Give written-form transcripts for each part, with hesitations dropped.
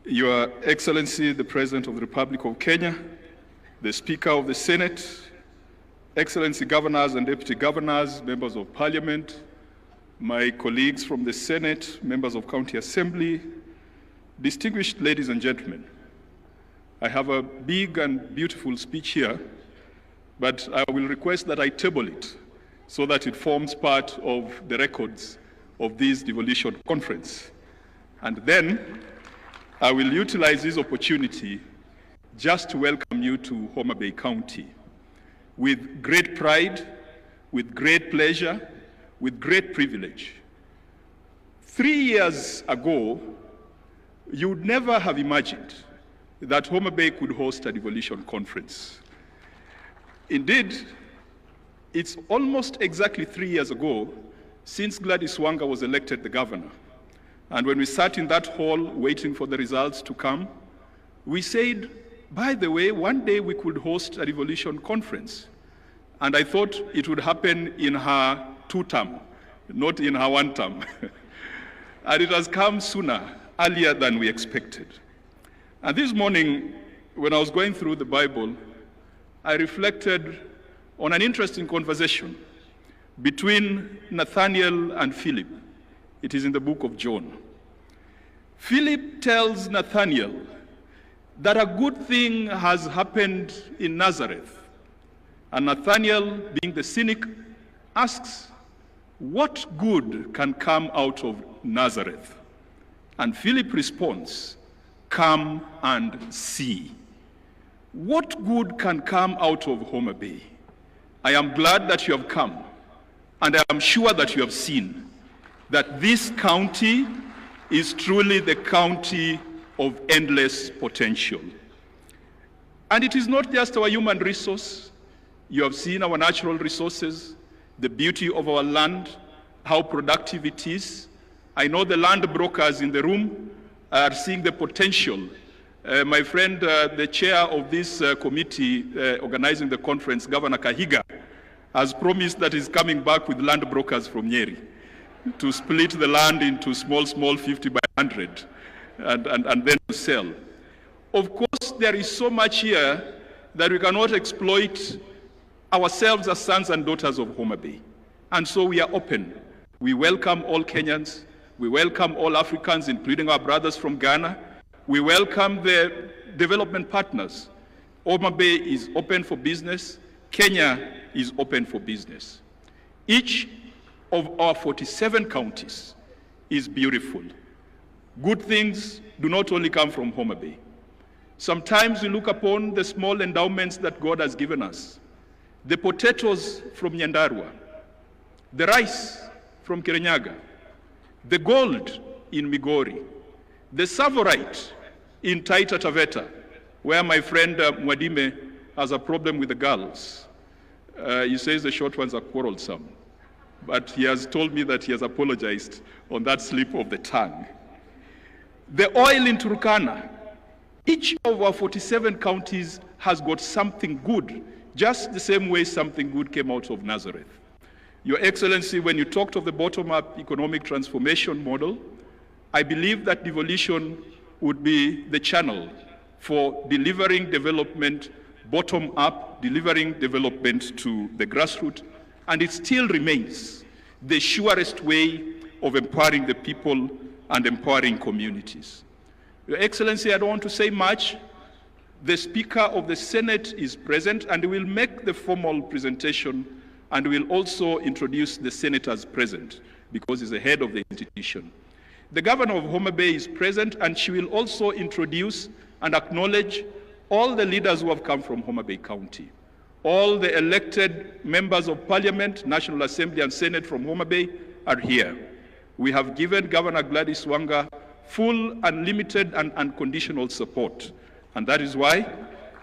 Your Excellency, the President of the Republic of Kenya, the Speaker of the Senate, Excellency Governors and Deputy Governors, Members of Parliament, my colleagues from the Senate, Members of County Assembly, distinguished ladies and gentlemen, I have a big and beautiful speech here, but I will request that I table it so that it forms part of the records of this devolution conference. And then I will utilize this opportunity just to welcome you to Homa Bay County with great pride, with great pleasure, with great privilege. 3 years ago, you would never have imagined that Homa Bay could host a devolution conference. Indeed, it's almost exactly 3 years ago since Gladys Wanga was elected the governor. And when we sat in that hall waiting for the results to come, we said, by the way, one day we could host a devolution conference. And I thought it would happen in her 2-term, not in her 1-term. And it has come sooner, earlier than we expected. And this morning, when I was going through the Bible, I reflected on an interesting conversation between Nathaniel and Philip. It is in the book of John. Philip tells Nathaniel that a good thing has happened in Nazareth. And Nathaniel, being the cynic, asks, what good can come out of Nazareth? And Philip responds, come and see. What good can come out of Homa Bay? I am glad that you have come, and I am sure that you have seen that this county is truly the county of endless potential. And it is not just our human resource. You have seen our natural resources, the beauty of our land, how productive it is. I know the land brokers in the room are seeing the potential. My friend, the chair of this committee organizing the conference, Governor Kahiga, has promised that he's coming back with land brokers from Nyeri to split the land into small 50 by 100 and then to sell. Of course, there is so much here that we cannot exploit ourselves as sons and daughters of Homa Bay. And so we are open. We welcome all Kenyans. We welcome all Africans, including our brothers from Ghana. We welcome the development partners. Homa Bay is open for business. Kenya is open for business. Each of our 47 counties is beautiful. Good things do not only come from Homa Bay. Sometimes we look upon the small endowments that God has given us. The potatoes from Nyandarua, the rice from Kirinyaga, the gold in Migori, the savorite in Taita Taveta, where my friend Mwadime has a problem with the girls. He says the short ones are quarrelsome, but he has told me that he has apologized on that slip of the tongue. The oil in Turkana, each of our 47 counties has got something good, just the same way something good came out of Nazareth. Your Excellency, when you talked of the bottom-up economic transformation model, I believe that devolution would be the channel for delivering development bottom-up, delivering development to the grassroots, and it still remains the surest way of empowering the people and empowering communities. Your Excellency, I don't want to say much. The Speaker of the Senate is present and will make the formal presentation and will also introduce the senators present because he's the head of the institution. The Governor of Homa Bay is present and she will also introduce and acknowledge all the leaders who have come from Homa Bay County. All the elected members of Parliament, National Assembly and Senate from Homa Bay are here. We have given Governor Gladys Wanga full, unlimited and unconditional support. And that is why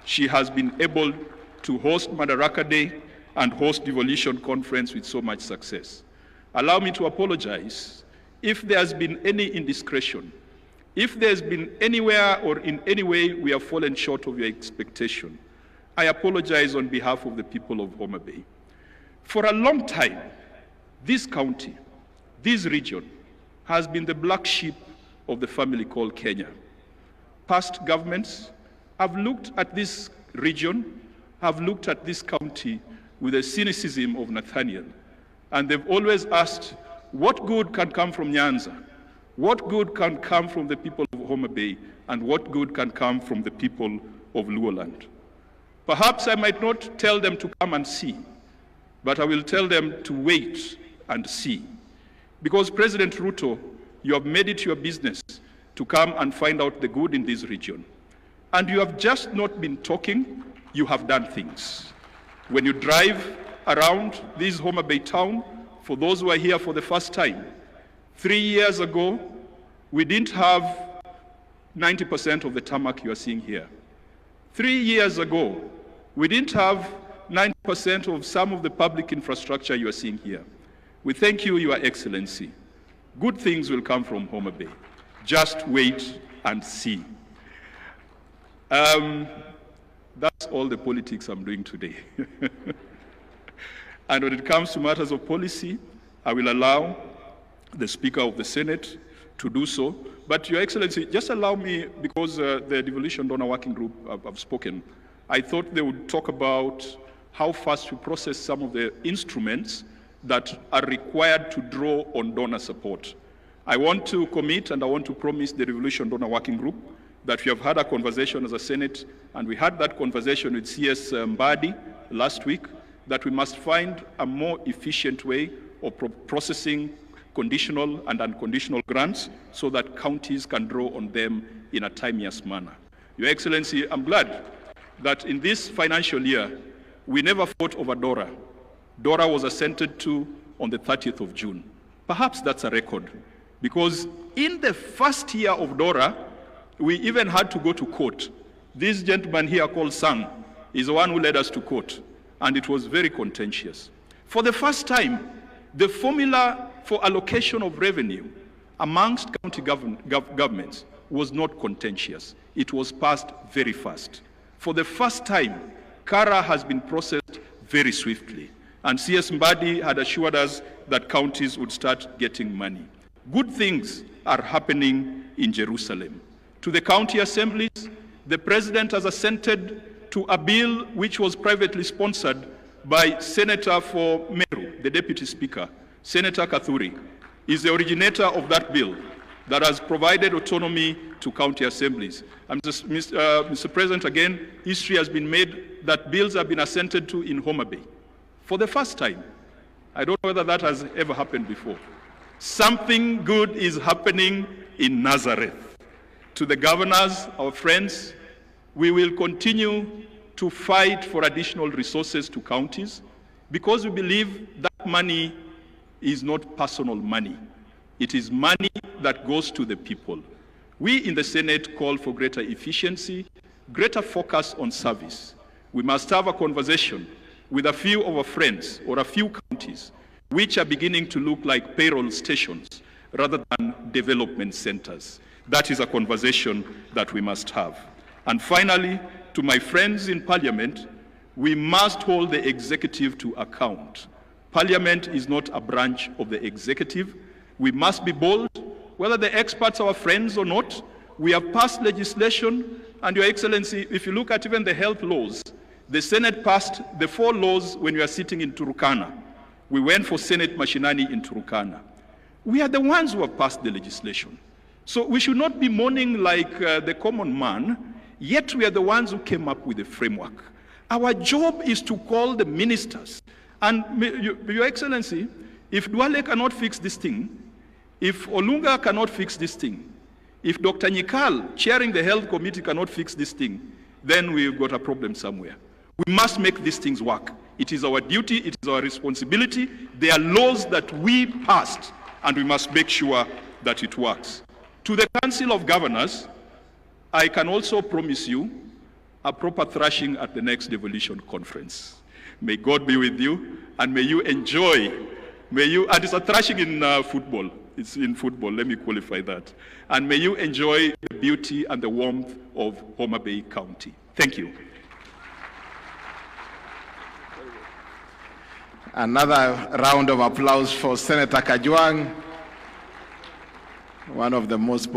she has been able to host Madaraka Day and host Devolution Conference with so much success. Allow me to apologize if there has been any indiscretion, if there's been anywhere or in any way we have fallen short of your expectation. I apologize on behalf of the people of Homa Bay. For a long time, this county, this region, has been the black sheep of the family called Kenya. past governments have looked at this region, have looked at this county with the cynicism of Nathaniel. And they've always asked, what good can come from Nyanza? What good can come from the people of Homa Bay? And what good can come from the people of Luoland? Perhaps I might not tell them to come and see, but I will tell them to wait and see. Because President Ruto, you have made it your business to come and find out the good in this region. And you have just not been talking, you have done things. When you drive around this Homa Bay town, for those who are here for the first time, 3 years ago, we didn't have 90% of the tarmac you are seeing here. 3 years ago, we didn't have 90% of some of the public infrastructure you are seeing here. We thank you, Your Excellency. Good things will come from Homa Bay. Just wait and see. That's all the politics I'm doing today. And when it comes to matters of policy, I will allow the Speaker of the Senate to do so. But Your Excellency, just allow me, because the Devolution Donor Working Group have spoken, I thought they would talk about how fast we process some of the instruments that are required to draw on donor support. I want to commit and I want to promise the Devolution Donor Working Group that we have had a conversation as a Senate, and we had that conversation with CS Mbadi last week, that we must find a more efficient way of processing conditional and unconditional grants so that counties can draw on them in a timeous manner. Your Excellency, I'm glad that in this financial year, we never fought over DORA. DORA was assented to on the 30th of June. Perhaps that's a record, because in the first year of DORA, we even had to go to court. This gentleman here called Sang is the one who led us to court, and it was very contentious. For the first time, the formula for allocation of revenue amongst county governments was not contentious. It was passed very fast. For the first time, KARA has been processed very swiftly, and CS Mbadi had assured us that counties would start getting money. Good things are happening in Jerusalem. To the county assemblies, the president has assented to a bill which was privately sponsored by Senator for Meru, the deputy speaker. Senator Kathuri is the originator of that bill that has provided autonomy to county assemblies. And Mr. President, again, history has been made that bills have been assented to in Homa Bay for the first time. I don't know whether that has ever happened before. Something good is happening in Nazareth. To the governors, our friends, we will continue to fight for additional resources to counties, because we believe that money is not personal money. It is money that goes to the people. We in the Senate call for greater efficiency, greater focus on service. We must have a conversation with a few of our friends or a few counties which are beginning to look like payroll stations rather than development centers. That is a conversation that we must have. And finally, to my friends in Parliament, we must hold the executive to account. Parliament is not a branch of the executive. We must be bold, whether the experts are our friends or not. We have passed legislation, and Your Excellency, if you look at even the health laws, the Senate passed the 4 laws when we are sitting in Turkana. We went for Senate Mashinani in Turkana. We are the ones who have passed the legislation. So we should not be mourning like the common man, yet we are the ones who came up with the framework. Our job is to call the ministers. And Your Excellency, if Duale cannot fix this thing, if Olunga cannot fix this thing, if Dr. Nyikal, chairing the health committee, cannot fix this thing, then we've got a problem somewhere. We must make these things work. It is our duty, it is our responsibility. They are laws that we passed, and we must make sure that it works. To the Council of Governors, I can also promise you a proper thrashing at the next Devolution conference. May God be with you, and may you enjoy, and it's a thrashing in football. It's in football, let me qualify that. And may you enjoy the beauty and the warmth of Homa Bay County. Thank you. Another round of applause for Senator Kajwang, one of the most popular